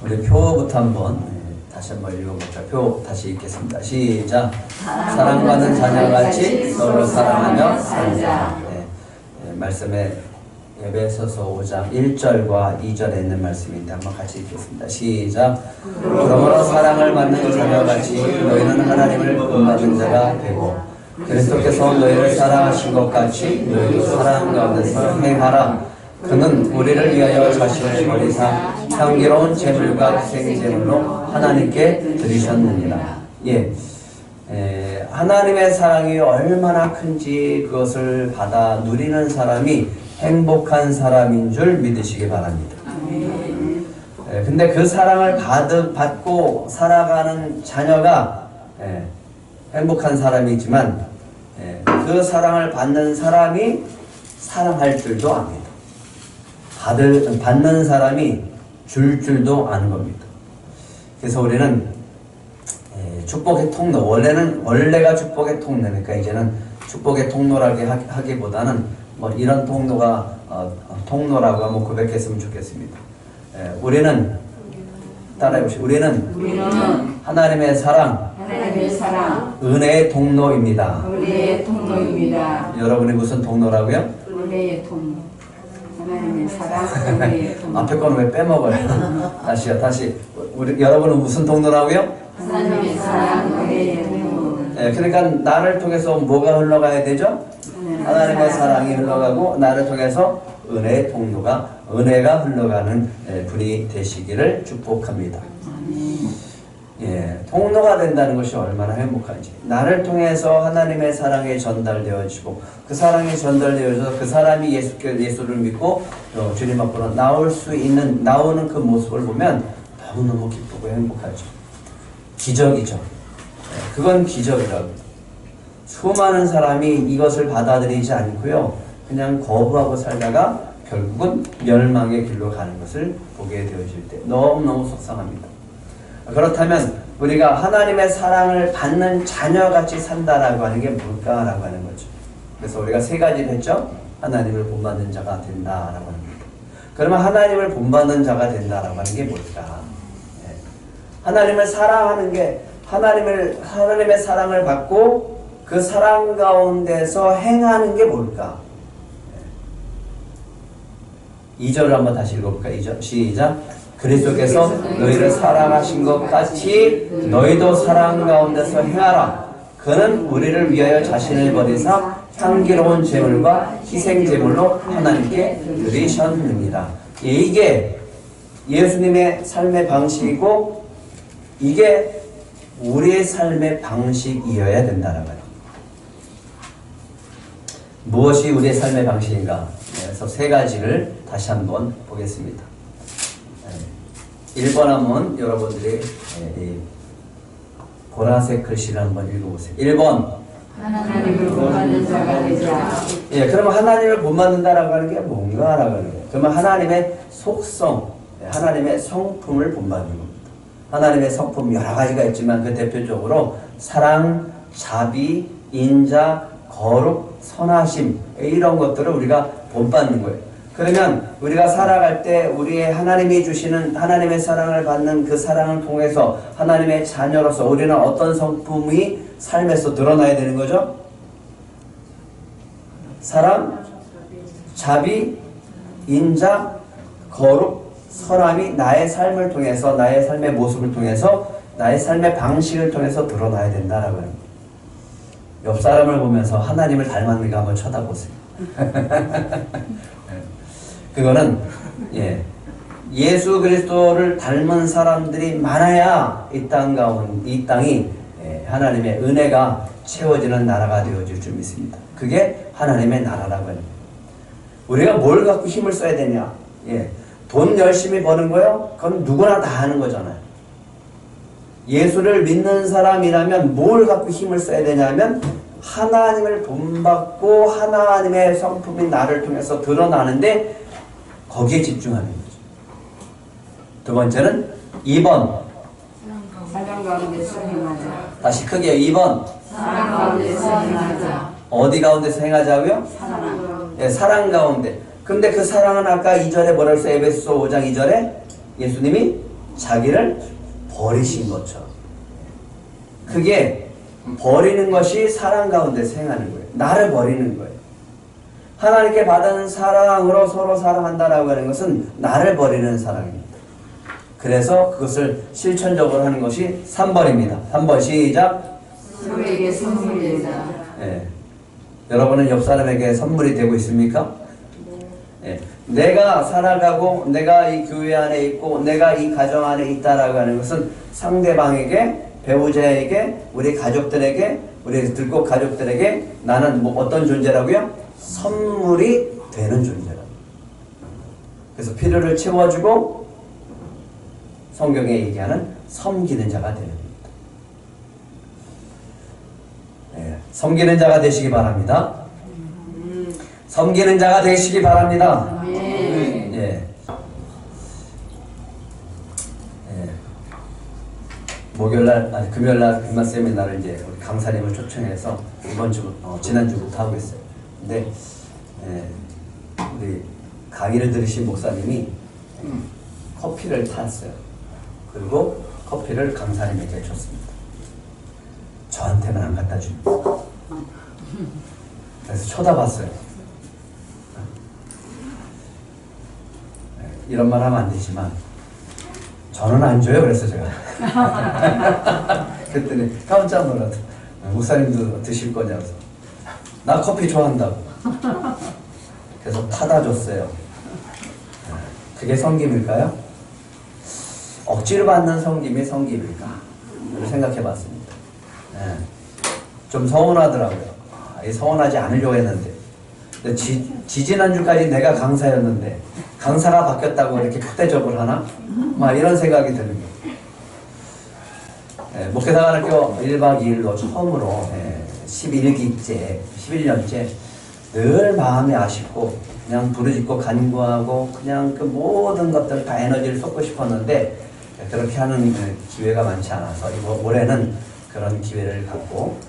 우리 표부터 한번 다시 한번 읽어보자. 표 다시 읽겠습니다. 시작. 사랑받는 자녀같이 서로 사랑하며 살자. 말씀에 에베소서 5장 1절과 2절에 있는 말씀인데 한번 같이 읽겠습니다. 시작. 그러므로 사랑을 받는 자녀같이 너희는 하나님을 본받은 자가 되고 그리스도께서 너희를 사랑하신 것 같이 너희도 사랑 가운데서 행하라. 그는 우리를 위하여 자신을 버리사 향기로운 제물과 희생제물로 하나님께 드리셨느니라. 하나님의 사랑이 얼마나 큰지 그것을 받아 누리는 사람이 행복한 사람인 줄 믿으시기 바랍니다. 근데 그 사랑을 받고 살아가는 자녀가 행복한 사람이지만 그 사랑을 받는 사람이 사랑할 줄도 압니다. 받는 사람이 줄 줄도 아는 겁니다. 그래서 우리는 축복의 통로, 원래가 축복의 통로니까 이제는 축복의 통로라고 하기보다는 뭐 이런 통로가 통로라고 한번 고백했으면 좋겠습니다. 우리는 따라해보시죠. 우리는 하나님의 사랑, 은혜의 통로입니다. 여러분이 무슨 통로라고요? 은혜의 통로. 하나님의 사랑, 은혜의 통로. 앞에 거는 왜 빼먹어요? 다시. 여러분은 무슨 통로라고요? 하나님의 사랑, 은혜의 통로. 그러니까 나를 통해서 뭐가 흘러가야 되죠? 하나님의 사랑이 흘러가고 나를 통해서 은혜의 통로가 은혜가 흘러가는 분이 되시기를 축복합니다. 통로가 된다는 것이 얼마나 행복한지. 나를 통해서 하나님의 사랑이 전달되어지고 그 사랑이 전달되어져서 그 사람이 예수를 믿고 주님 앞으로 나오는 그 모습을 보면 너무너무 기쁘고 행복하죠. 기적이죠. 그건 기적이라고. 수많은 사람이 이것을 받아들이지 않고요. 그냥 거부하고 살다가 결국은 멸망의 길로 가는 것을 보게 되어질 때 너무너무 속상합니다. 그렇다면 우리가 하나님의 사랑을 받는 자녀같이 산다라고 하는 게 뭘까라고 하는 거죠. 그래서 우리가 세 가지를 했죠. 하나님을 본받는 자가 된다라고 하는 겁니다. 그러면 하나님을 본받는 자가 된다라고 하는 게 뭘까? 하나님을 사랑하는 게 하나님의 사랑을 받고 그 사랑 가운데서 행하는 게 뭘까? 2절을 한번 다시 읽어볼까요? 2절 시작. 그리스도께서 너희를 사랑하신 것 같이 너희도 사랑 가운데서 행하라. 그는 우리를 위하여 자신을 버리사 향기로운 제물과 희생 제물로 하나님께 드리셨느니라. 이게 예수님의 삶의 방식이고 이게 우리의 삶의 방식이어야 된다는 거예요. 무엇이 우리의 삶의 방식인가? 그래서 세 가지를 다시 한번 보겠습니다. 1번 한번 여러분들이 보라색 글씨를 한번 읽어보세요. 1번 하나님을 본받는 자가 되자. 그러면 하나님을 본받는다라고 하는 게 뭔가라고 하는 거예요. 그러면 하나님의 속성, 하나님의 성품을 본받는 겁니다. 하나님의 성품 여러 가지가 있지만 그 대표적으로 사랑, 자비, 인자, 거룩, 선하심 이런 것들을 우리가 본받는 거예요. 그러면 우리가 살아갈 때 우리의 하나님이 주시는 하나님의 사랑을 받는 그 사랑을 통해서 하나님의 자녀로서 우리는 어떤 성품이 삶에서 드러나야 되는 거죠? 사랑, 자비, 인자, 거룩, 선함이 나의 삶을 통해서 나의 삶의 모습을 통해서 나의 삶의 방식을 통해서 드러나야 된다라고 합니다. 옆 사람을 보면서 하나님을 닮았는가 한번 쳐다보세요. 그거는 예수 그리스도를 닮은 사람들이 많아야 이 땅이 하나님의 은혜가 채워지는 나라가 되어질 줄 믿습니다. 그게 하나님의 나라라고 합니다. 우리가 뭘 갖고 힘을 써야 되냐? 돈 열심히 버는 거요? 그건 누구나 다 하는 거잖아요. 예수를 믿는 사람이라면 뭘 갖고 힘을 써야 되냐면 하나님을 본받고 하나님의 성품이 나를 통해서 드러나는데 거기에 집중하는 거죠. 두 번째는 2번 사랑 가운데서 행하자. 다시 크게 2번 사랑 가운데서 행하자. 어디 가운데서 행하자고요? 사랑. 사랑 가운데. 근데 그 사랑은 아까 2절에 뭐라 했어요? 에베소서 5장 2절에 예수님이 자기를 버리신 것처럼. 그게 버리는 것이 사랑 가운데서 행하는 거예요. 나를 버리는 거예요. 하나님께 받은 사랑으로 서로 사랑한다라고 하는 것은 나를 버리는 사랑입니다. 그래서 그것을 실천적으로 하는 것이 3번입니다. 3번 시작. 서로에게 선물이 되자. 예. 여러분은 옆 사람에게 선물이 되고 있습니까? 예. 내가 살아가고 내가 이 교회 안에 있고 내가 이 가정 안에 있다라고 하는 것은 상대방에게, 배우자에게, 우리 가족들에게, 우리 들꽃 가족들에게 나는 뭐 어떤 존재라고요? 선물이 되는 존재라. 그래서 필요를 채워주고 성경에 얘기하는 섬기는 자가 되는 겁니다. 네, 섬기는 자가 되시기 바랍니다. 섬기는 자가 되시기 바랍니다. 아멘. 예. 목요일날, 금요일날 금만 세미나를 이제 우리 강사님을 초청해서 이번 주, 지난주부터 하고 있어요. 근데 우리 강의를 들으신 목사님이 커피를 탔어요. 그리고 커피를 강사님에게 줬습니다. 저한테는 안 갖다 줍니다. 그래서 쳐다봤어요. 이런 말 하면 안 되지만 저는 안 줘요. 그래서 제가 그랬더니 깜짝 놀랐다. 목사님도 드실 거냐고. 나 커피 좋아한다고. 그래서 타다 줬어요. 그게 섬김일까요? 억지로 받는 섬김이 섬김일까? 생각해 봤습니다. 좀 서운하더라고요. 서운하지 않으려고 했는데. 근데 지지난주까지 내가 강사였는데 강사가 바뀌었다고 이렇게 풋대접을 하나? 막 이런 생각이 드는 거예요. 목회사관학교 1박 2일로 처음으로 11기째, 11년째 늘 마음이 아쉽고 그냥 부르짖고 간구하고 그냥 그 모든 것들 다 에너지를 쏟고 싶었는데 그렇게 하는 기회가 많지 않아서 올해는 그런 기회를 갖고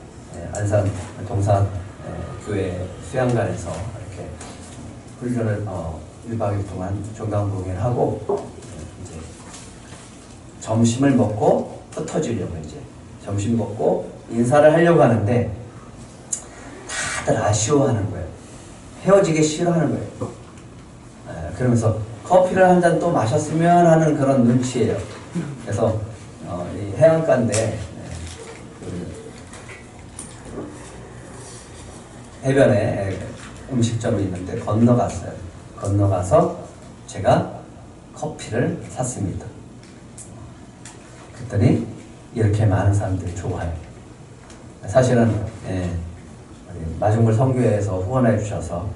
안산 동산 교회 수양관에서 이렇게 훈련을 1박 2일 동안 종강봉회를 하고 이제 점심을 먹고 흩어지려고 이제 점심 먹고 인사를 하려고 하는데 다들 아쉬워하는 거예요. 헤어지기 싫어하는 거예요. 그러면서 커피를 한 잔 또 마셨으면 하는 그런 눈치예요. 그래서 이 해안가인데 해변에 음식점이 있는데 건너갔어요. 건너가서 제가 커피를 샀습니다. 그랬더니 이렇게 많은 사람들이 좋아해요. 사실은 마중물 선교회에서 후원해 주셔서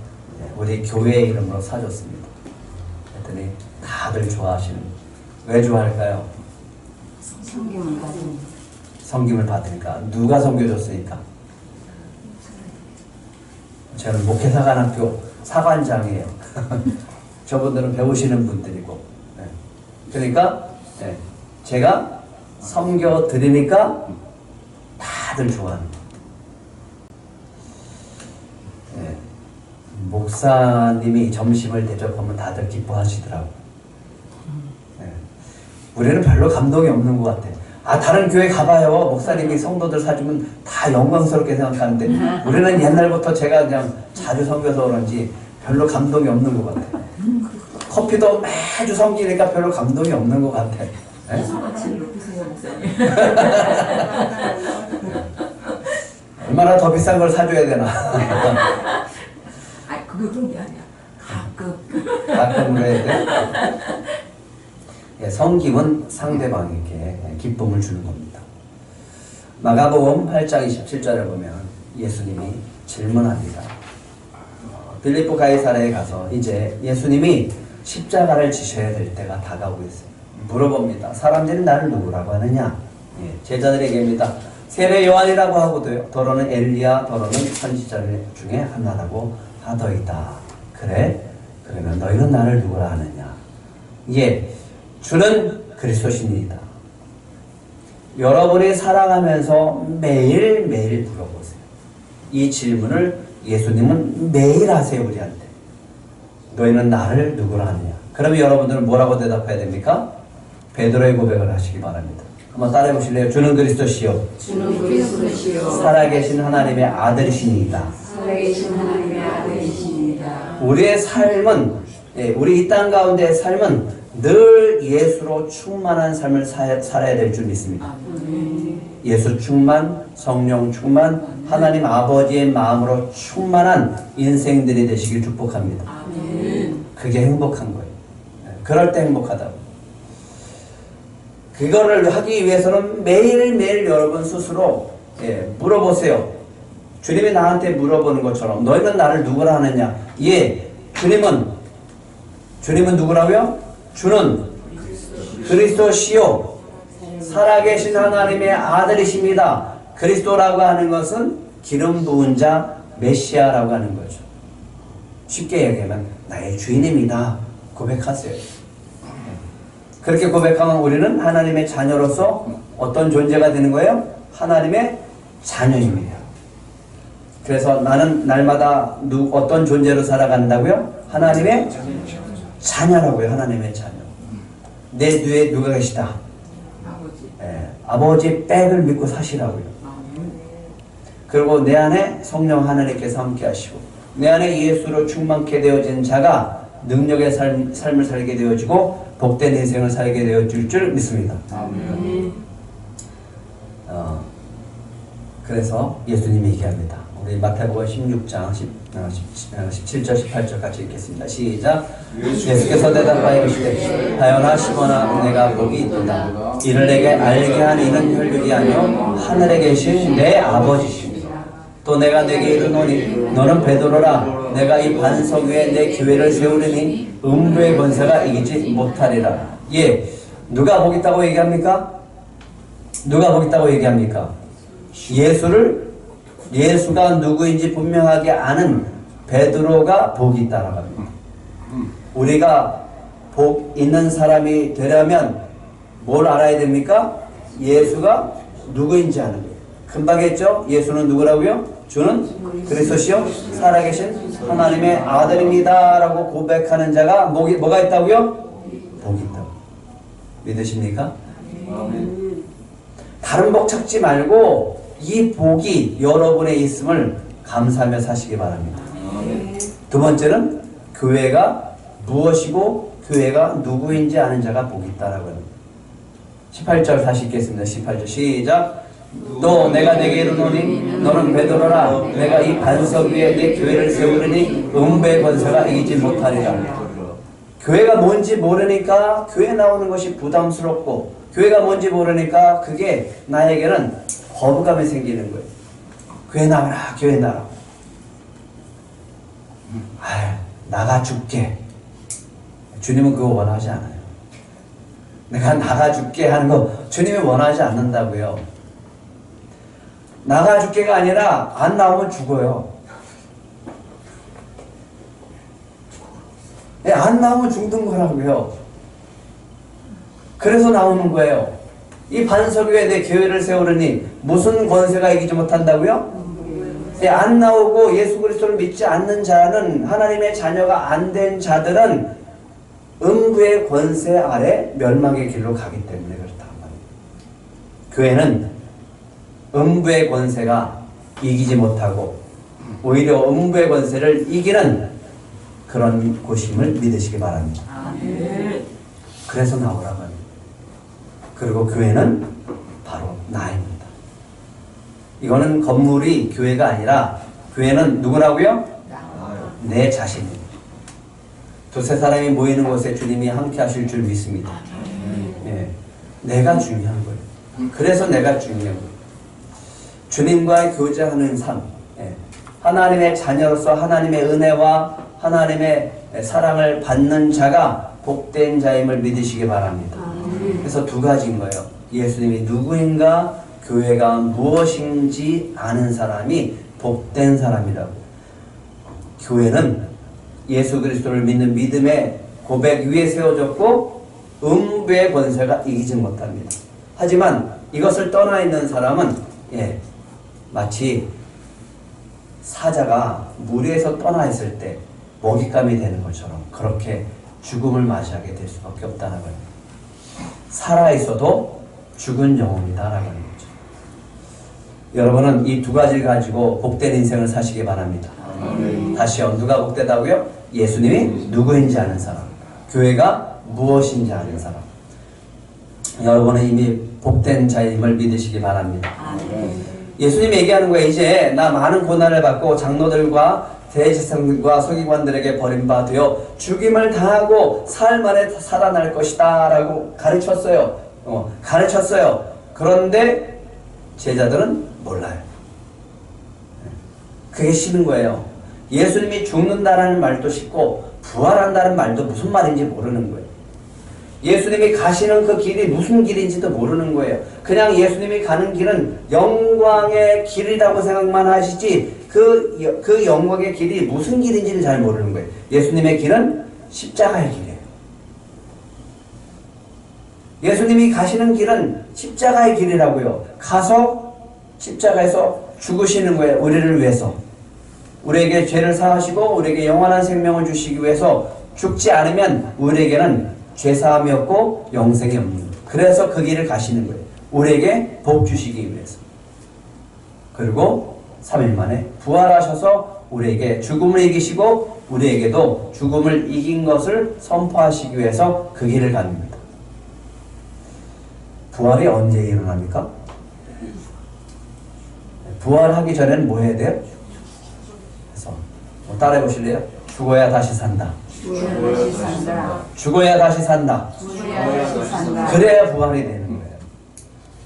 우리 교회 이름으로 사줬습니다. 그랬더니 다들 좋아하시는. 왜 좋아할까요? 섬김을 받으니. 섬김을 받으니까. 누가 섬겨줬으니까? 저는 목회사관학교 사관장이에요. 저분들은 배우시는 분들이고. 그러니까 제가 섬겨드리니까 다들 좋아하는 거예요. 목사님이 점심을 대접하면 다들 기뻐하시더라고요. 우리는 별로 감동이 없는 것 같아요. 다른 교회 가봐요. 목사님이 성도들 사주면 다 영광스럽게 생각하는데 우리는 옛날부터 제가 그냥 자주 섬겨서 그런지 별로 감동이 없는 것 같아요. 커피도 매주 섬기니까 별로 감동이 없는 것 같아요. 소가치를 높이세요, 목사님. 얼마나 더 비싼 걸 사줘야 되나. 그런 게 아니야. 가끔 그래야 돼. 섬김은 상대방에게 기쁨을 주는 겁니다. 마가복음 8장 27절을 보면 예수님이 질문합니다. 빌립보 가이사랴에 가서 이제 예수님이 십자가를 지셔야 될 때가 다가오고 있어요. 물어봅니다. 사람들이 나를 누구라고 하느냐? 제자들에게 얘기합니다. 세례 요한이라고 하고도요. 더러는 엘리야, 더러는 선지자 중에 하나라고 하더이다. 그래? 그러면 너희는 나를 누구라 하느냐? 주는 그리스도시니이다. 여러분이 살아가면서 매일매일 물어보세요. 이 질문을 예수님은 매일 하세요, 우리한테. 너희는 나를 누구라 하느냐? 그러면 여러분들은 뭐라고 대답해야 됩니까? 베드로의 고백을 하시기 바랍니다. 한번 따라해 보실래요? 주는 그리스도시요 주는 그리스도시요 살아계신 하나님의 아들이시니이다. 살아계신 하나님의 아들이십니다. 우리의 삶은 우리 이 땅 가운데의 삶은 늘 예수로 충만한 삶을 살아야 될 줄 믿습니다. 예수 충만, 성령 충만, 하나님 아버지의 마음으로 충만한 인생들이 되시길 축복합니다. 그게 행복한 거예요. 그럴 때 행복하다고. 그거를 하기 위해서는 매일매일 여러분 스스로 물어보세요. 주님이 나한테 물어보는 것처럼 너희는 나를 누구라 하느냐? 주님은 누구라고요? 주는 그리스도시요 살아계신 하나님의 아들이십니다. 그리스도라고 하는 것은 기름 부은 자 메시아라고 하는 거죠. 쉽게 얘기하면 나의 주인입니다. 고백하세요. 그렇게 고백하면 우리는 하나님의 자녀로서 어떤 존재가 되는 거예요? 하나님의 자녀입니다. 그래서 나는 날마다 어떤 존재로 살아간다고요? 하나님의 자녀라고요. 하나님의 자녀. 내 뒤에 누가 계시다? 아버지 백을 믿고 사시라고요. 그리고 내 안에 성령 하나님께서 함께 하시고 내 안에 예수로 충만케 되어진 자가 능력의 삶을 살게 되어지고 복된 인생을 살게 되어질 줄 믿습니다. 그래서 예수님이 얘기합니다. 우리 마태복음 16장 17절 18절 같이 읽겠습니다. 시작. 예수께서 대답하여 이르시되 하여나 시모나 내가 복이 있도다. 이를 내게 알게 한 이는 혈육이 아니요 하늘에 계신 내 아버지십니다. 또 내가 내게 이르노니 너는 베드로라. 내가 이 반석 위에 내 교회를 세우리니 음부의 권세가 이기지 못하리라. 누가 복 있다고 얘기합니까? 누가 복 있다고 얘기합니까? 예수가 누구인지 분명하게 아는 베드로가 복이 있다라고 합니다. 우리가 복 있는 사람이 되려면 뭘 알아야 됩니까? 예수가 누구인지 아는 거예요. 금방 했죠? 예수는 누구라고요? 주는 그리스도시요 살아계신 하나님의 아들입니다 라고 고백하는 자가 뭐가 있다고요? 복이 있다고. 믿으십니까? 다른 복 찾지 말고 이 복이 여러분에 있음을 감사하며 사시기 바랍니다. 두 번째는 교회가 무엇이고 교회가 누구인지 아는 자가 복이 있다라고 합니다. 18절 다시 읽겠습니다. 18절 시작. 또 내가 내게 이르노니 너는 베드로라. 내가 이 반석 위에 내 교회를 세우리니 음부의 권세가 이기지 못하리라. 교회가 뭔지 모르니까 교회 나오는 것이 부담스럽고 교회가 뭔지 모르니까 그게 나에게는 거부감이 생기는 거예요. 교회 나가라, 교회 나가라. 나가 죽게. 주님은 그거 원하지 않아요. 내가 나가 죽게 하는 거 주님이 원하지 않는다고요. 나가 죽게가 아니라 안 나오면 죽어요. 안 나오면 죽는 거라고요. 그래서 나오는 거예요. 이 반석 위에 내 교회를 세우려니 무슨 권세가 이기지 못한다고요? 안 나오고 예수 그리스도를 믿지 않는 자는 하나님의 자녀가 안 된 자들은 음부의 권세 아래 멸망의 길로 가기 때문에 그렇다는 말입니다. 교회는 음부의 권세가 이기지 못하고 오히려 음부의 권세를 이기는 그런 곳임을 믿으시기 바랍니다. 그래서 나오라고 합니다. 그리고 교회는 바로 나입니다. 이거는 건물이 교회가 아니라 교회는 누구라고요? 내 자신입니다. 두세 사람이 모이는 곳에 주님이 함께 하실 줄 믿습니다. 내가 중요한 거예요. 그래서 내가 중요한 거예요. 주님과의 교제하는 삶, 하나님의 자녀로서 하나님의 은혜와 하나님의 사랑을 받는 자가 복된 자임을 믿으시기 바랍니다. 그래서 두 가지인 거예요. 예수님이 누구인가, 교회가 무엇인지 아는 사람이 복된 사람이라고. 교회는 예수 그리스도를 믿는 믿음의 고백 위에 세워졌고 음부의 권세가 이기지 못합니다. 하지만 이것을 떠나 있는 사람은 마치 사자가 무리에서 떠나 있을 때 먹잇감이 되는 것처럼 그렇게 죽음을 맞이하게 될 수밖에 없다는 거예요. 살아있어도 죽은 영혼이다라고 하는 거죠. 여러분은 이 두 가지를 가지고 복된 인생을 사시기 바랍니다. 다시요. 누가 복되다고요? 예수님이 누구인지 아는 사람, 교회가 무엇인지 아는 사람. 여러분은 이미 복된 자임을 믿으시기 바랍니다. 예수님이 얘기하는 거예요. 이제 나 많은 고난을 받고 장로들과 대제사장과 서기관들에게 버림받아 죽임을 당하고 사흘 만에 살아날 것이다 라고 가르쳤어요. 가르쳤어요. 그런데 제자들은 몰라요. 그게 싫은 거예요. 예수님이 죽는다는 말도 싫고 부활한다는 말도 무슨 말인지 모르는 거예요. 예수님이 가시는 그 길이 무슨 길인지도 모르는 거예요. 그냥 예수님이 가는 길은 영광의 길이라고 생각만 하시지 그 영광의 길이 무슨 길인지는 잘 모르는 거예요. 예수님의 길은 십자가의 길이에요. 예수님이 가시는 길은 십자가의 길이라고요. 가서 십자가에서 죽으시는 거예요. 우리를 위해서. 우리에게 죄를 사하시고 우리에게 영원한 생명을 주시기 위해서 죽지 않으면 우리에게는 죄사함이 없고 영생이 없는 거예요. 그래서 그 길을 가시는 거예요. 우리에게 복 주시기 위해서. 그리고 3일 만에 부활하셔서 우리에게 죽음을 이기시고 우리에게도 죽음을 이긴 것을 선포하시기 위해서 그 길을 갑니다. 부활이 언제 일어납니까? 부활하기 전에는 뭐 해야 돼요? 그래서 따라해 보실래요? 죽어야 다시 산다. 죽어야 다시 산다. 그래야 부활이 되는 거예요.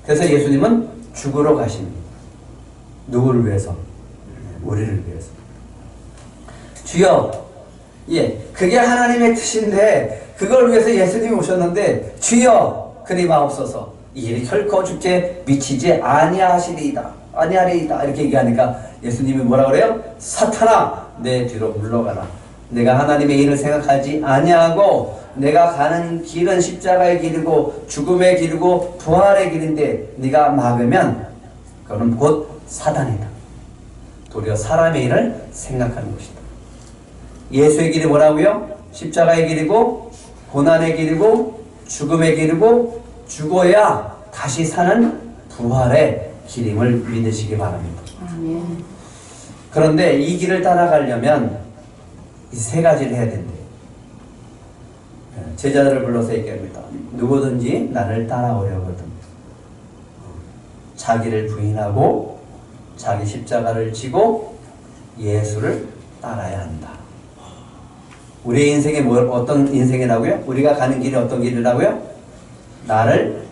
그래서 예수님은 죽으러 가십니다. 누구를 위해서? 우리를 위해서. 주여, 그게 하나님의 뜻인데 그걸 위해서 예수님이 오셨는데 주여 그리마옵소서. 이 일이 결코 주께 미치지 아니하리이다 이렇게 얘기하니까 예수님이 뭐라 그래요? 사탄아 내 뒤로 물러가라. 내가 하나님의 일을 생각하지 아니하고 내가 가는 길은 십자가의 길이고 죽음의 길이고 부활의 길인데 네가 막으면 그거는 곧 사단이다. 도리어 사람의 일을 생각하는 것이다. 예수의 길이 뭐라고요? 십자가의 길이고 고난의 길이고 죽음의 길이고 죽어야 다시 사는 부활의 길임을 믿으시기 바랍니다. 그런데 이 길을 따라가려면 이 세 가지를 해야 된대요. 제자들을 불러서 얘기합니다. 누구든지 나를 따라오려거든 자기를 부인하고 자기 십자가를 지고 예수를 따라야 한다. 우리의 인생이 어떤 인생이라고요? 우리가 가는 길이 어떤 길이라고요? 나를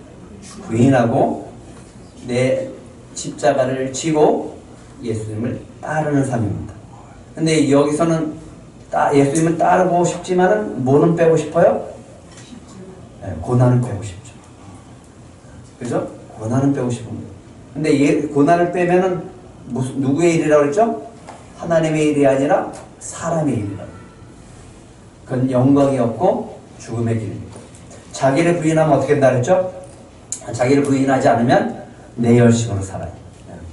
부인하고 내 십자가를 지고 예수님을 따르는 삶입니다. 근데 여기서는 예수님을 따르고 싶지만은 뭐는 빼고 싶어요? 고난은 빼고 싶죠. 그죠? 고난은 빼고 싶은 거예요. 근데 고난을 빼면은 누구의 일이라고 그랬죠? 하나님의 일이 아니라 사람의 일이라고. 그건 영광이 없고 죽음의 길입니다. 자기를 부인하면 어떻게 된다 그랬죠? 자기를 부인하지 않으면 내 열심으로 살아요.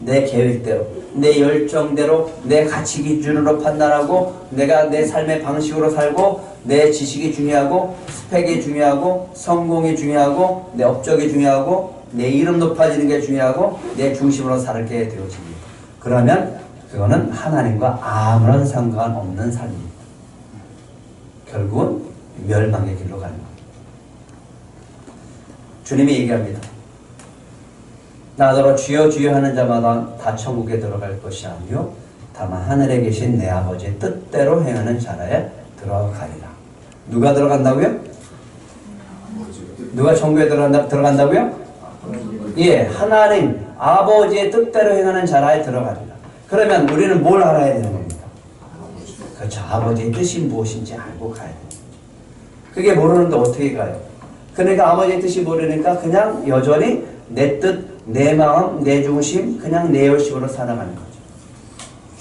내 계획대로, 내 열정대로, 내 가치 기준으로 판단하고 내가 내 삶의 방식으로 살고 내 지식이 중요하고 스펙이 중요하고 성공이 중요하고 내 업적이 중요하고 내 이름 높아지는 게 중요하고 내 중심으로 살게 되어집니다. 그러면 그거는 하나님과 아무런 상관없는 삶입니다. 결국은 멸망의 길로 가는 겁니다. 주님이 얘기합니다. 나더러 주여 주여 하는 자마다 다 천국에 들어갈 것이 아니요 다만 하늘에 계신 내 아버지의 뜻대로 행하는 자라에 들어가리라. 누가 들어간다고요? 누가 천국에 들어간다고요? 하나님 아버지의 뜻대로 행하는 자라에 들어가리라. 그러면 우리는 뭘 알아야 되는 겁니까? 그렇죠. 아버지의 뜻이 무엇인지 알고 가야 됩니다. 그게 모르는데 어떻게 가요? 그러니까 아버지의 뜻이 모르니까 그냥 여전히 내 뜻, 내 마음, 내 중심, 그냥 내 열심으로 살아가는 거죠.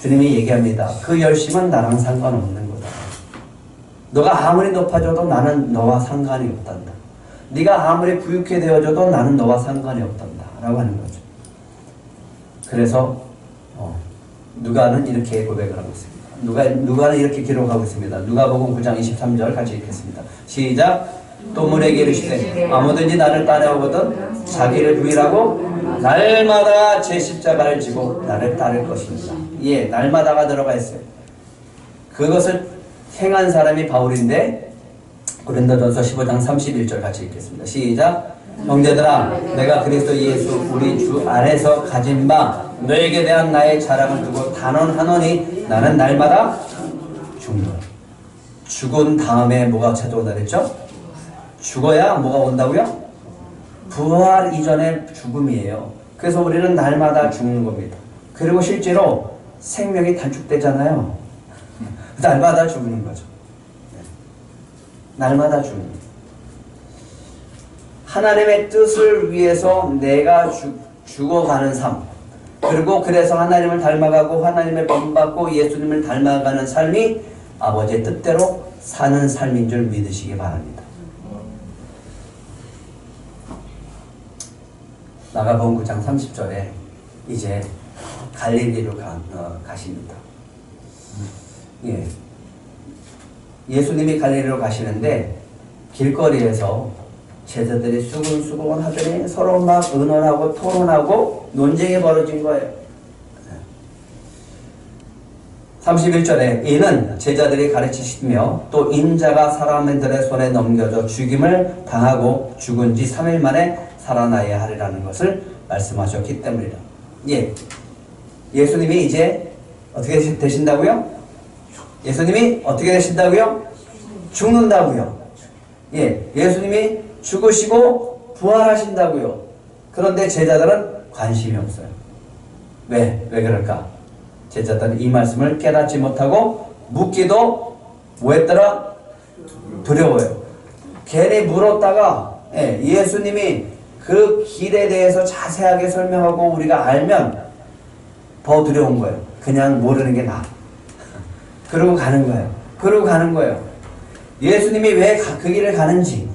주님이 얘기합니다. 그 열심은 나랑 상관없는 거다. 너가 아무리 높아져도 나는 너와 상관이 없단다. 네가 아무리 부유케 되어져도 나는 너와 상관이 없단다. 라고 하는 거죠. 그래서 누가는 이렇게 고백을 하고 있습니다. 누가는 이렇게 기록하고 있습니다. 누가복음 9장 23절 같이 읽겠습니다. 시작. 또 문에게 이르시되 아무든지 나를 따라오거든 자기를 부인하고 날마다 제 십자가를 지고 나를 따를 것입니다. 예, 날마다가 들어가 있어요. 그것을 행한 사람이 바울인데 고린도전서 15장 31절 같이 읽겠습니다. 시작. 형제들아, 내가 그리스도 예수 우리 주 안에서 가진 바 너에게 대한 나의 자랑을 두고 단언하노니 나는 날마다 죽노라. 죽은 다음에 뭐가 찾아온다 그랬죠? 죽어야 뭐가 온다고요? 부활 이전의 죽음이에요. 그래서 우리는 날마다 죽는 겁니다. 그리고 실제로 생명이 단축되잖아요. 날마다 죽는 거죠. 날마다 죽는 거죠. 하나님의 뜻을 위해서 내가 죽어가는 삶, 그리고 그래서 하나님을 닮아가고 하나님을 본받고 예수님을 닮아가는 삶이 아버지의 뜻대로 사는 삶인 줄 믿으시기 바랍니다. 마가복음 9장 30절에 이제 갈릴리로 가십니다. 예. 예수님이 갈릴리로 가시는데 길거리에서 제자들이 수근수근 하더니 서로 막 의논하고 토론하고 논쟁이 벌어진 거예요. 31절에 이는 제자들이 가르치시며 또 인자가 사람들의 손에 넘겨져 죽임을 당하고 죽은 지 3일 만에 살아나야 하리라는 것을 말씀하셨기 때문이다. 예. 예수님이 이제 어떻게 되신다고요? 예수님이 어떻게 되신다고요? 죽는다고요. 예. 예수님이 죽으시고 부활하신다고요. 그런데 제자들은 관심이 없어요. 왜 그럴까? 제자들은 이 말씀을 깨닫지 못하고 묻기도 뭐했더라? 두려워요. 괜히 물었다가 예수님이 그 길에 대해서 자세하게 설명하고 우리가 알면 더 두려운 거예요. 그냥 모르는 게 나아. 그러고 가는 거예요. 예수님이 왜 그 길을 가는지,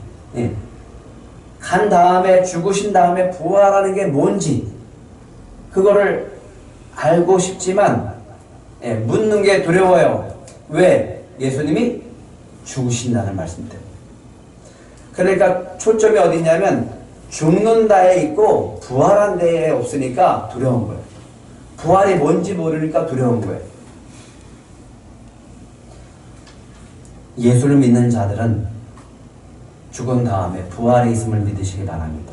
간 다음에 죽으신 다음에 부활하는 게 뭔지 그거를 알고 싶지만 묻는 게 두려워요. 왜? 예수님이 죽으신다는 말씀 때문에. 그러니까 초점이 어디 있냐면 죽는 데에 있고 부활한 데에 없으니까 두려운 거예요. 부활이 뭔지 모르니까 두려운 거예요. 예수를 믿는 자들은 죽은 다음에 부활이 있음을 믿으시기 바랍니다.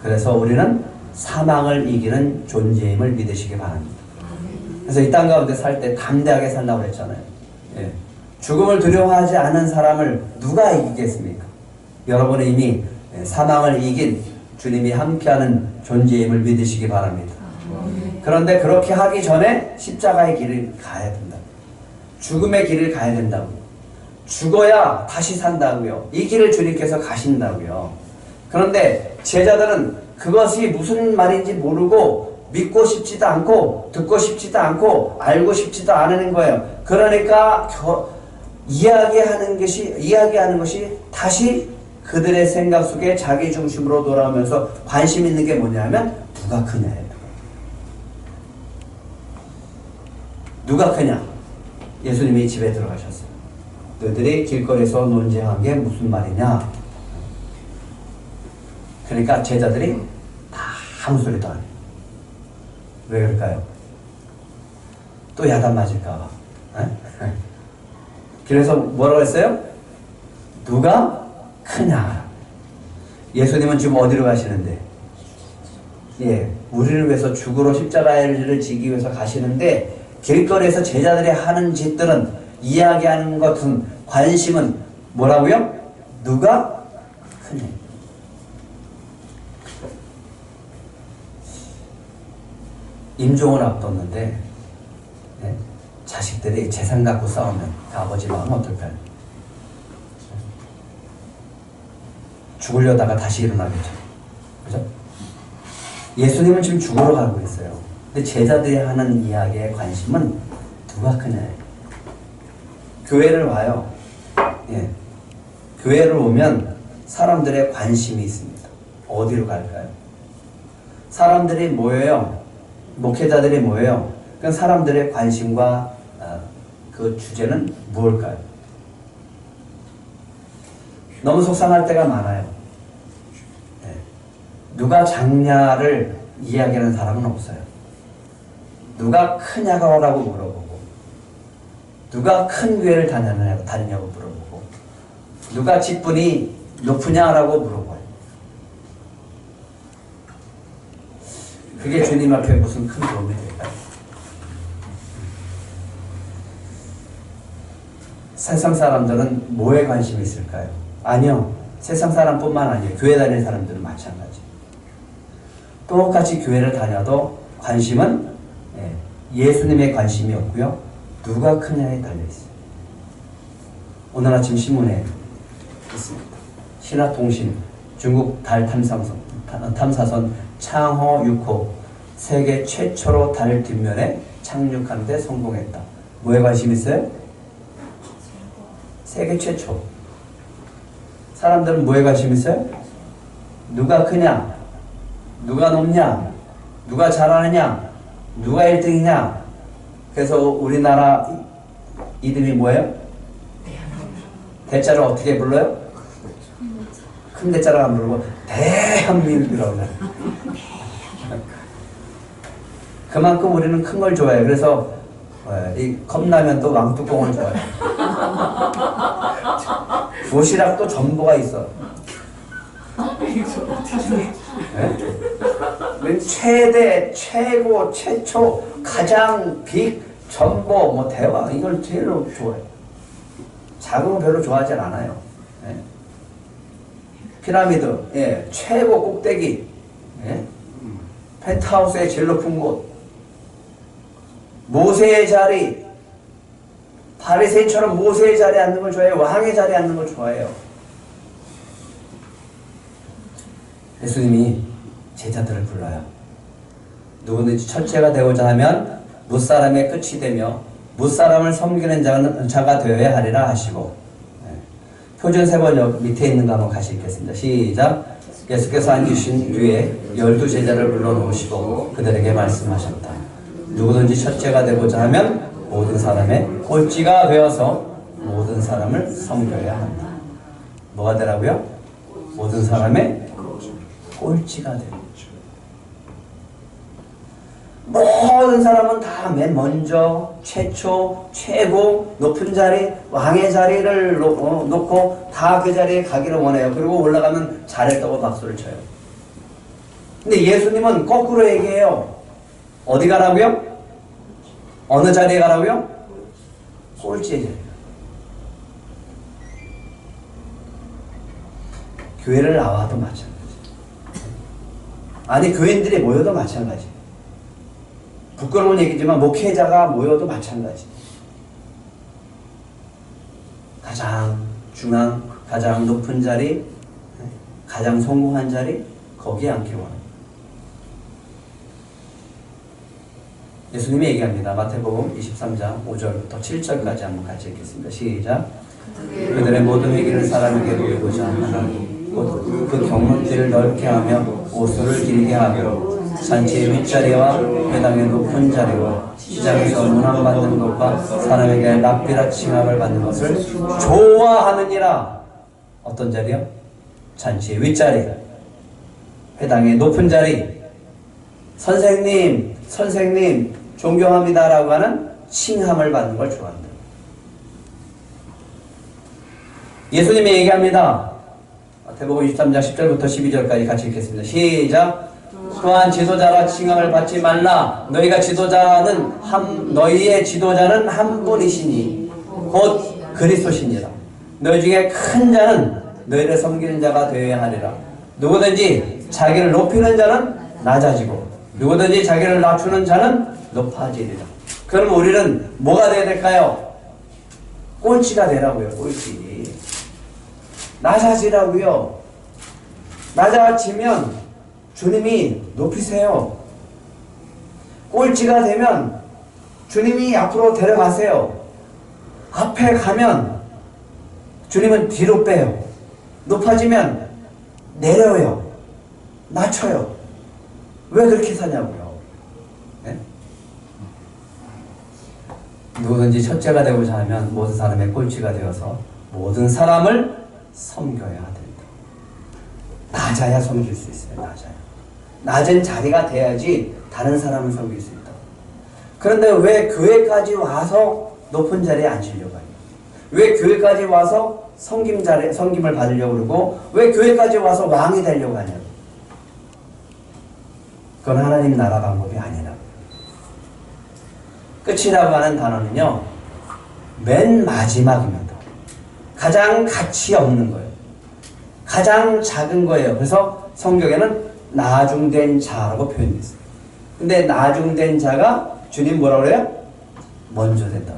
그래서 우리는 사망을 이기는 존재임을 믿으시기 바랍니다. 그래서 이 땅 가운데 살 때 담대하게 살라고 그랬잖아요. 예. 죽음을 두려워하지 않은 사람을 누가 이기겠습니까? 여러분은 이미 사망을 이긴 주님이 함께하는 존재임을 믿으시기 바랍니다. 그런데 그렇게 하기 전에 십자가의 길을 가야 된다. 죽음의 길을 가야 된다고. 죽어야 다시 산다고요. 이 길을 주님께서 가신다고요. 그런데 제자들은 그것이 무슨 말인지 모르고 믿고 싶지도 않고 듣고 싶지도 않고 알고 싶지도 않은 거예요. 그러니까 이야기하는 것이 다시 그들의 생각 속에 자기 중심으로 돌아오면서 관심 있는 게 뭐냐면 누가 크냐예요. 누가 크냐? 예수님이 집에 들어가셨어요. 너희들이 길거리에서 논쟁한 게 무슨 말이냐? 그러니까 제자들이 다 아무 소리도 안 해요. 왜 그럴까요? 또 야단 맞을까봐. 그래서 뭐라고 했어요? 누가 크냐? 예수님은 지금 어디로 가시는데? 예, 우리를 위해서 죽으러 십자가를 지기 위해서 가시는데 길거리에서 제자들이 하는 짓들은 이야기하는 것은 관심은 뭐라고요? 누가 크냐? 임종을 앞뒀는데 자식들이 재산 갖고 싸우면 그 아버지 마음 어떨까요? 죽으려다가 다시 일어나겠죠. 그죠? 예수님은 지금 죽으러 가고 있어요. 근데 제자들이 하는 이야기의 관심은 누가 크냐예요. 교회를 와요. 예. 교회를 오면 사람들의 관심이 있습니다. 어디로 갈까요? 사람들이 모여요. 목회자들이 모여요. 그 사람들의 관심과 그 주제는 무엇일까요? 너무 속상할 때가 많아요. 네. 누가 작냐를 이야기하는 사람은 없어요. 누가 크냐고 물어보고, 누가 큰 교회를 다니냐고 물어보고, 누가 직분이 높으냐라고 물어봐요. 그게 주님 앞에 무슨 큰 도움이 될까요? 세상 사람들은 뭐에 관심이 있을까요? 아니요. 세상 사람뿐만 아니에요. 교회 다니는 사람들은 마찬가지. 똑같이 교회를 다녀도 관심은 예수님의 관심이 없고요. 누가 크냐에 달려있어요. 오늘 아침 신문에 있습니다. 신화통신 중국 달 탐사선 창허 6호 세계 최초로 달 뒷면에 착륙하는 데 성공했다. 뭐에 관심 있어요? 세계 최초. 사람들은 뭐에 관심 있어요? 누가 크냐? 누가 높냐? 누가 잘하느냐? 누가 1등이냐? 그래서 우리나라 이름이 뭐예요? 대자를 어떻게 불러요? 큰 대자를 안 부르고 대한민국이라고 해요. 그만큼 우리는 큰 걸 좋아해요. 그래서 이 컵라면도 왕뚜껑을 좋아해요. 도시락도 전보가 있어. 네? 최대, 최고, 최초, 가장 빅, 전보, 뭐 대왕 이걸 제일 좋아해요. 작은 거 별로 좋아하지 않아요. 네? 피라미드, 최고 꼭대기, 펜트하우스의 제일 높은 곳, 모세의 자리, 바리새인처럼 모세의 자리에 앉는 걸 좋아해요? 왕의 자리에 앉는 걸 좋아해요? 예수님이 제자들을 불러요. 누구든지 첫째가 되고자 하면 무사람의 끝이 되며 무사람을 섬기는 자가 되어야 하리라 하시고, 표준 세번역 밑에 있는 거 한번 같이 읽겠습니다. 시작. 예수께서 앉으신 뒤에 12제자를 불러놓으시고 그들에게 말씀하셨다. 누구든지 첫째가 되고자 하면 모든 사람의 꼴찌가 되어서 모든 사람을 섬겨야 한다. 뭐가 되라고요? 모든 사람의 꼴찌가 되고. 모든 사람은 다 맨 먼저, 최초, 최고, 높은 자리, 왕의 자리를 놓고 다 그 자리에 가기를 원해요. 그리고 올라가면 잘했다고 박수를 쳐요. 근데 예수님은 거꾸로 얘기해요. 어디 가라고요? 어느 자리에 가라고요? 꼴찌의 자리에. 교회를 나와도 마찬가지. 아니 교인들이 모여도 마찬가지. 부끄러운 얘기지만 목회자가 모여도 마찬가지. 가장 중앙, 가장 높은 자리, 가장 성공한 자리, 거기에 앉기 원합니다. 예수님이 얘기합니다. 마태복음 23장 5절부터 7절까지 한번 같이 읽겠습니다. 시작. 그들의 모든 회개를 사람에게 돌리고자 하나니 곧 그 경문길을 넓게 하며 오수를 길게 하며 잔치의 윗자리와 회당의 높은 자리와 시장에서 문안받는 것과 사람에게 랍비라 칭함을 받는 것을 좋아하느니라. 어떤 자리요? 잔치의 윗자리, 회당의 높은 자리, 선생님 존경합니다 라고 하는 칭함을 받는 걸 좋아한다. 예수님이 얘기합니다. 마태복음 23장 10절부터 12절까지 같이 읽겠습니다. 시작. 또한 지도자라 칭함을 받지 말라. 너희의 지도자는 한 분이시니 곧 그리스도시니라. 너희 중에 큰 자는 너희를 섬기는 자가 되어야 하리라. 누구든지 자기를 높이는 자는 낮아지고 누구든지 자기를 낮추는 자는 높아지리라. 그럼 우리는 뭐가 되어야 될까요? 꼴찌가 되라고요. 꼴찌. 낮아지라고요. 낮아지면 주님이 높이세요. 꼴찌가 되면 주님이 앞으로 데려가세요. 앞에 가면 주님은 뒤로 빼요. 높아지면 내려요. 낮춰요. 왜 그렇게 사냐고요. 네? 누구든지 첫째가 되고자 하면 모든 사람의 꼴찌가 되어서 모든 사람을 섬겨야 된다. 낮아야 섬길 수 있어요. 낮아야. 낮은 자리가 돼야지 다른 사람을 섬길 수 있다. 그런데 왜 교회까지 와서 높은 자리에 앉으려고 해요? 왜 교회까지 와서 섬김을 받으려고 그러고 왜 교회까지 와서 왕이 되려고 하냐고. 그건 하나님 나라 방법이 아니라고. 끝이라고 하는 단어는요, 맨 마지막입니다. 가장 가치 없는 거예요. 가장 작은 거예요. 그래서 성경에는 나중된 자라고 표현했어요. 근데 나중된 자가 주님 뭐라고 그래요? 먼저 된다.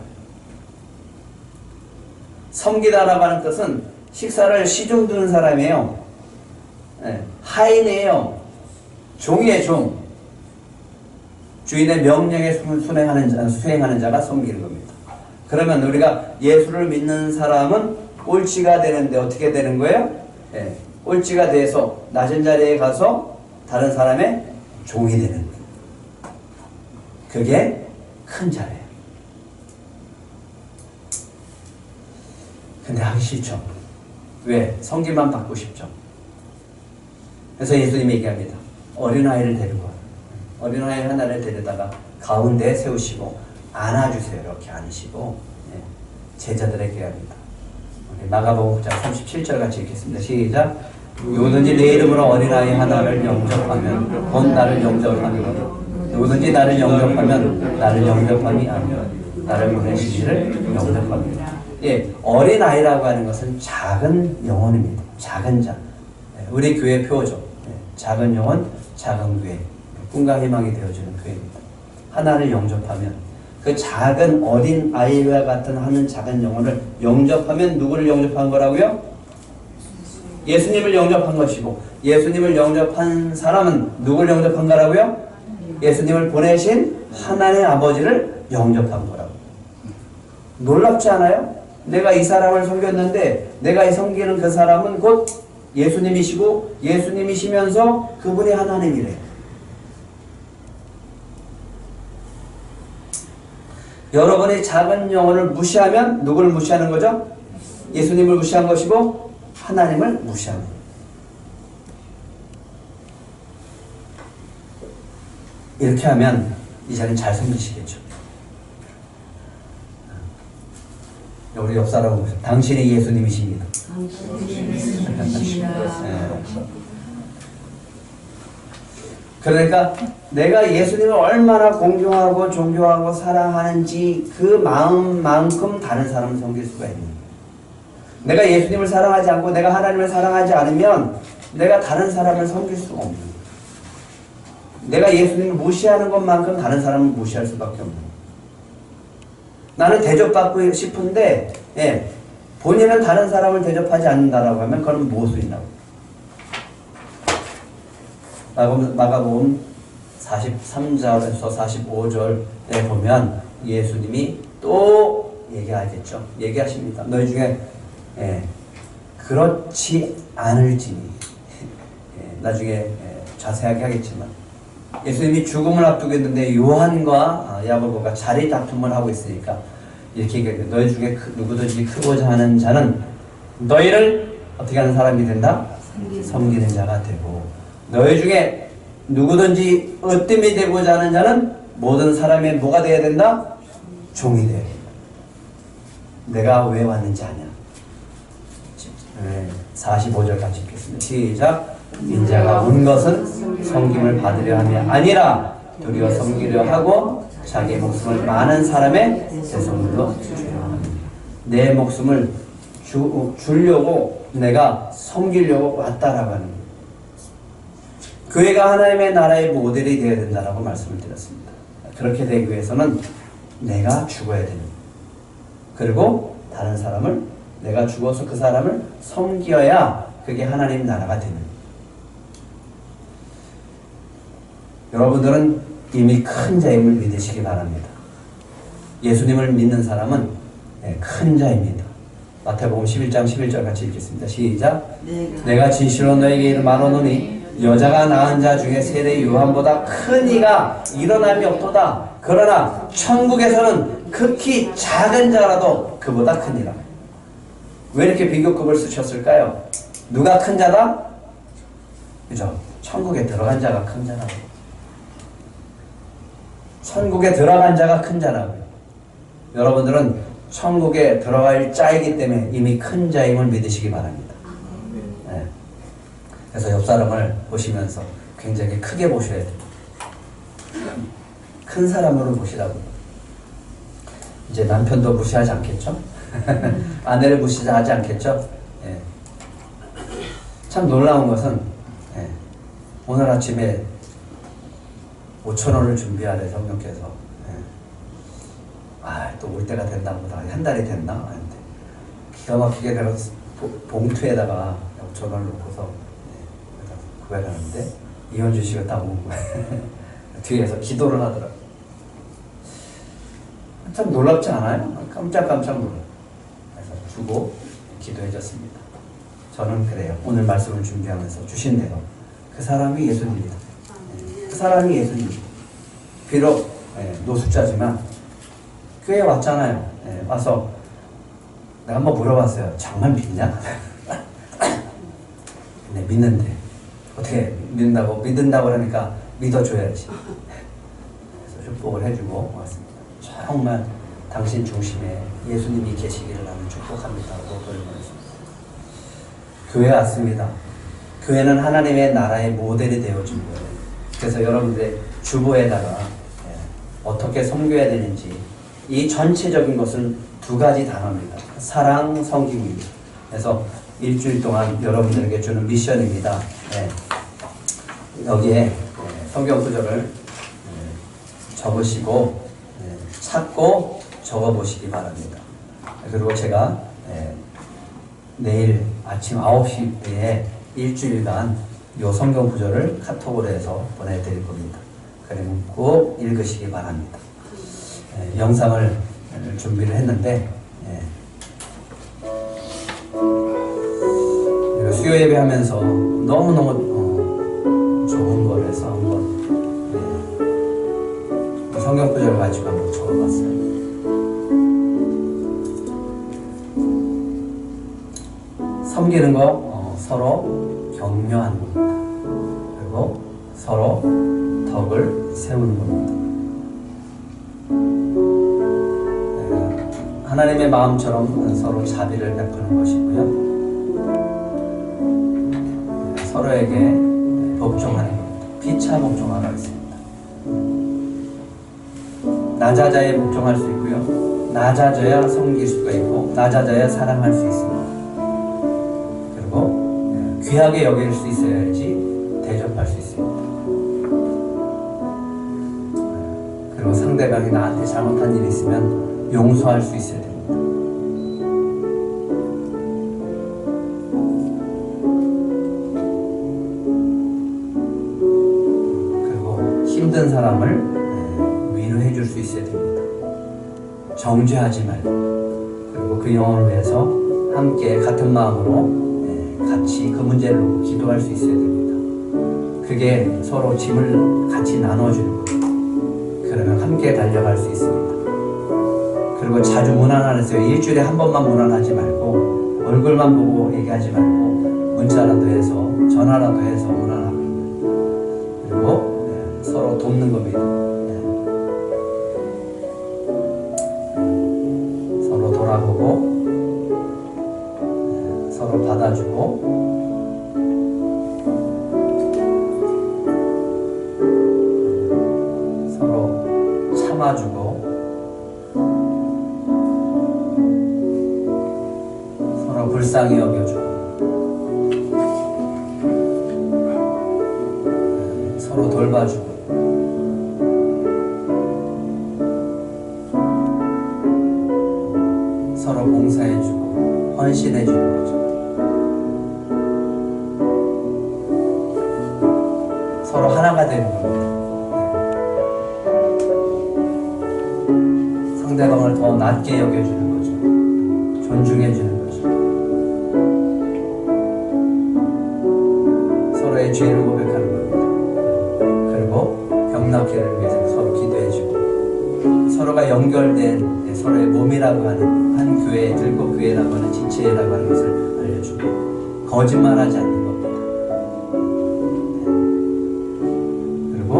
섬기다라고 하는 뜻은 식사를 시중 두는 사람이에요. 네, 하인이에요. 종이에요, 종. 주인의 명령에 수행하는 자가 섬기는 겁니다. 그러면 우리가 예수를 믿는 사람은 꼴찌가 되는데 어떻게 되는 거예요? 네, 꼴찌가 돼서 낮은 자리에 가서 다른 사람의 종이 되는 거예요. 그게 큰 자리예요. 근데 하기 싫죠. 왜? 성질만 받고 싶죠. 그래서 예수님이 얘기합니다. 어린아이를 데리고 와요. 어린아이 하나를 데려다가 가운데에 세우시고 안아주세요. 이렇게 안으시고 제자들에게 합니다. 마가복음 9장 37절 같이 읽겠습니다. 시작. 누구든지 내 이름으로 어린아이 하나를 영접하면 곧 나를 영접하며 누구든지 나를 영접하면 나를 영접함이 아니라 나를 보내신 이를 영접합니다. 예, 어린아이라고 하는 것은 작은 영혼입니다. 작은 자. 우리 교회 표어죠. 작은 영혼, 작은 교회. 꿈과 희망이 되어주는 교회입니다. 하나를 영접하면 그 작은 어린 아이와 같은 하는 작은 영혼을 영접하면 누구를 영접한 거라고요? 예수님을 영접한 것이고 예수님을 영접한 사람은 누구를 영접한 거라고요? 예수님을 보내신 하나님의 아버지를 영접한 거라고. 놀랍지 않아요? 내가 이 사람을 섬겼는데 내가 섬기는 그 사람은 곧 예수님이시고 예수님이시면서 그분이 하나님이래요. 여러분이 작은 영혼을 무시하면 누구를 무시하는 거죠? 예수님을 무시한 것이고 하나님을 무시한 거예요. 이렇게 하면 이제는 잘 섬기시겠죠. 우리 옆 사람 보세요. 당신이 예수님이십니다. 그러니까 내가 예수님을 얼마나 공경하고 존경하고 사랑하는지 그 마음만큼 다른 사람을 섬길 수가 있는 거예요. 내가 예수님을 사랑하지 않고 내가 하나님을 사랑하지 않으면 내가 다른 사람을 섬길 수가 없는 거예요. 내가 예수님을 무시하는 것만큼 다른 사람을 무시할 수밖에 없는 거예요. 나는 대접받고 싶은데 본인은 다른 사람을 대접하지 않는다라고 하면 그건 모순이라고. 마가복음 43절에서 45절에 보면 예수님이 또 얘기하겠죠. 얘기하십니다. 너희 중에 그렇지 않을지니 나중에 자세하게 하겠지만 예수님이 죽음을 앞두고 있는데 요한과 야고보가 자리 다툼을 하고 있으니까 이렇게 얘기해요. 너희 중에 누구든지 크고자 하는 자는 너희를 어떻게 하는 사람이 된다? 섬기는 자가 되고 너희 중에 누구든지 으뜸이 되고자 하는 자는 모든 사람의 뭐가 되어야 된다? 종이 되어야 된다. 내가 왜 왔는지 아냐? 45절 같이 읽겠습니다. 시작. 인자가 온 것은 섬김을 받으려 함이 아니라 도리어 섬기려 하고 자기 목숨을 많은 사람의 대속물로 주려 합니다. 내 목숨을 주려고 내가 섬기려고 왔다라고 하는 거예요. 교회가 하나님의 나라의 모델이 되어야 된다라고 말씀을 드렸습니다. 그렇게 되기 위해서는 내가 죽어야 되는 거예요. 그리고 다른 사람을 내가 죽어서 그 사람을 섬겨야 그게 하나님 나라가 되는 거예요. 여러분들은 이미 큰 자임을 믿으시기 바랍니다. 예수님을 믿는 사람은 큰 자입니다. 마태복음 11장 11절 같이 읽겠습니다. 시작. 내가 진실로 너에게 말하노니 여자가 낳은 자 중에 세례 요한보다 큰 이가 일어남이 없도다. 그러나 천국에서는 극히 작은 자라도 그보다 크니라. 왜 이렇게 비교급을 쓰셨을까요? 누가 큰 자다? 그죠? 천국에 들어간 자가 큰 자라고. 천국에 들어간 자가 큰 자라고요. 여러분들은 천국에 들어갈 자이기 때문에 이미 큰 자임을 믿으시기 바랍니다. 네. 그래서 옆 사람을 보시면서 굉장히 크게 보셔야 돼요. 큰 사람으로 보시라고요. 이제 남편도 무시하지 않겠죠? 아내를 무시하지 않겠죠? 예. 참 놀라운 것은 예. 오늘 아침에 5,000원을 준비하래 성령께서. 예. 또 올 때가 됐나 보다. 한 달이 됐나? 하는데 기가 막히게 내가 봉투에다가 5,000원을 넣고서 예. 구해가는데 이현주 씨가 딱 온 거예요. 뒤에서 기도를 하더라고요. 참 놀랍지 않아요? 깜짝깜짝 놀라요. 그래서 주고 기도해줬습니다. 저는 그래요. 오늘 말씀을 준비하면서 주신 대로 그 사람이 예수님입니다. 그 사람이 예수님입니다. 비록 노숙자지만 교회에 왔잖아요. 와서 내가 한번 물어봤어요. 정말 믿냐? 네, 믿는데 어떻게 믿는다고? 믿는다고 그러니까 믿어줘야지. 그래서 축복을 해주고 왔습니다. 정말 당신 중심에 예수님이 계시기를 나는 축복합니다 하고 돌려보냈습니다. 교회 왔습니다. 교회는 하나님의 나라의 모델이 되어준 거예요. 그래서 여러분들의 주보에다가 어떻게 섬겨야 되는지 이 전체적인 것은 두 가지 단어입니다. 사랑, 섬김입니다. 그래서 일주일 동안 여러분들에게 주는 미션입니다. 여기에 성경 구절을 적으시고 찾고 적어보시기 바랍니다. 그리고 제가 내일 아침 9시에 일주일간 이 성경 구절을 카톡으로 해서 보내드릴 겁니다. 그러면 꼭 읽으시기 바랍니다. 영상을 준비를 했는데 수요 예배하면서 너무너무 좋은 걸 해서 한번 성경 구절을 가지고 한번 적어봤어요. 섬기는 거 서로 격려하는 겁니다. 그리고 서로 덕을 세우는 겁니다. 하나님의 마음처럼 서로 자비를 베푸는 것이고요. 서로에게 복종하는 겁니다. 피차 복종하라 했습니다. 낮아져야 복종할 수 있고요. 낮아져야 섬길 수가 있고 낮아져야 사랑할 수 있습니다. 그리고 귀하게 여길 수 있어야지 대접할 수 있습니다. 그리고 상대방이 나한테 잘못한 일이 있으면 용서할 수 있어야 됩니다. 그리고 힘든 사람을 위로해 줄 수 있어야 됩니다. 정죄하지 말고 그리고 그 영혼을 위해서 함께 같은 마음으로 같이 그 문제를 놓고 기도할 수 있어야 됩니다. 그게 서로 짐을 같이 나눠주는 거예요. 그러면 함께 달려갈 수 있습니다. 그리고 자주 문안 안 했어요. 일주일에 한 번만 문안하지 말고 얼굴만 보고 얘기하지 말고 문자라도 해서 전화라도 해서 문안하고 그리고 서로 돕는 겁니다. 서로 돌아보고 서로 받아주고 서로 참아주고 서로 불쌍히 여겨주고 서로 돌봐주고 서로 봉사해주고 헌신해주는 거죠. 서로 하나가 되는 겁니다. 상대방을 더 낮게 여겨주는 거죠. 존중해주는 거죠. 서로의 죄를 고백하는 겁니다. 그리고 병나게를 위해서 서로 기도해주고 서로가 연결된 서로의 몸이라고 하는 한 교회, 들꽃 교회라고 하는 지체라고 하는 것을 알려주고 거짓말하지 않는 겁니다. 그리고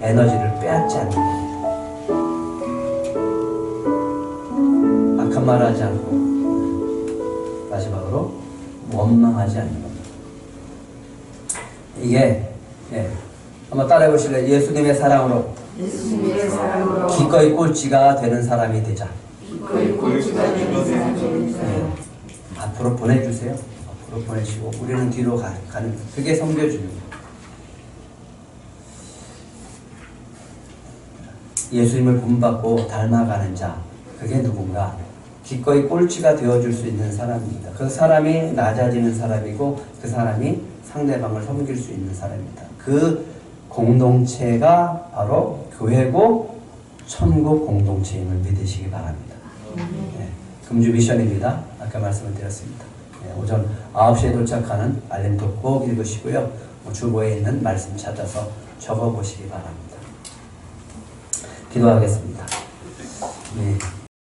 에너지를 빼앗지 않는 겁니다. 악한 말하지 않고 마지막으로 원망하지 않는 겁니다. 이게 한번 따라해 보실래요? 예수님의 사랑으로 예수님의 사랑으로 기꺼이 꼴찌가 되는 사람이 되자. 기꺼이 꼴찌가 되는 사람이 되자. 앞으로 보내주세요. 앞으로 보내시고 우리는 뒤로 가는 그게 섬겨주는 거예요. 예수님을 본받고 닮아가는 자, 그게 누군가? 기꺼이 꼴찌가 되어줄 수 있는 사람입니다. 그 사람이 낮아지는 사람이고 그 사람이 상대방을 섬길 수 있는 사람입니다. 그 공동체가 바로 교회고 천국 공동체임을 믿으시기 바랍니다. 금주 미션입니다. 아까 말씀을 드렸습니다. 오전 9시에 도착하는 알림도 꼭 읽으시고요. 주보에 있는 말씀 찾아서 적어보시기 바랍니다. 기도하겠습니다.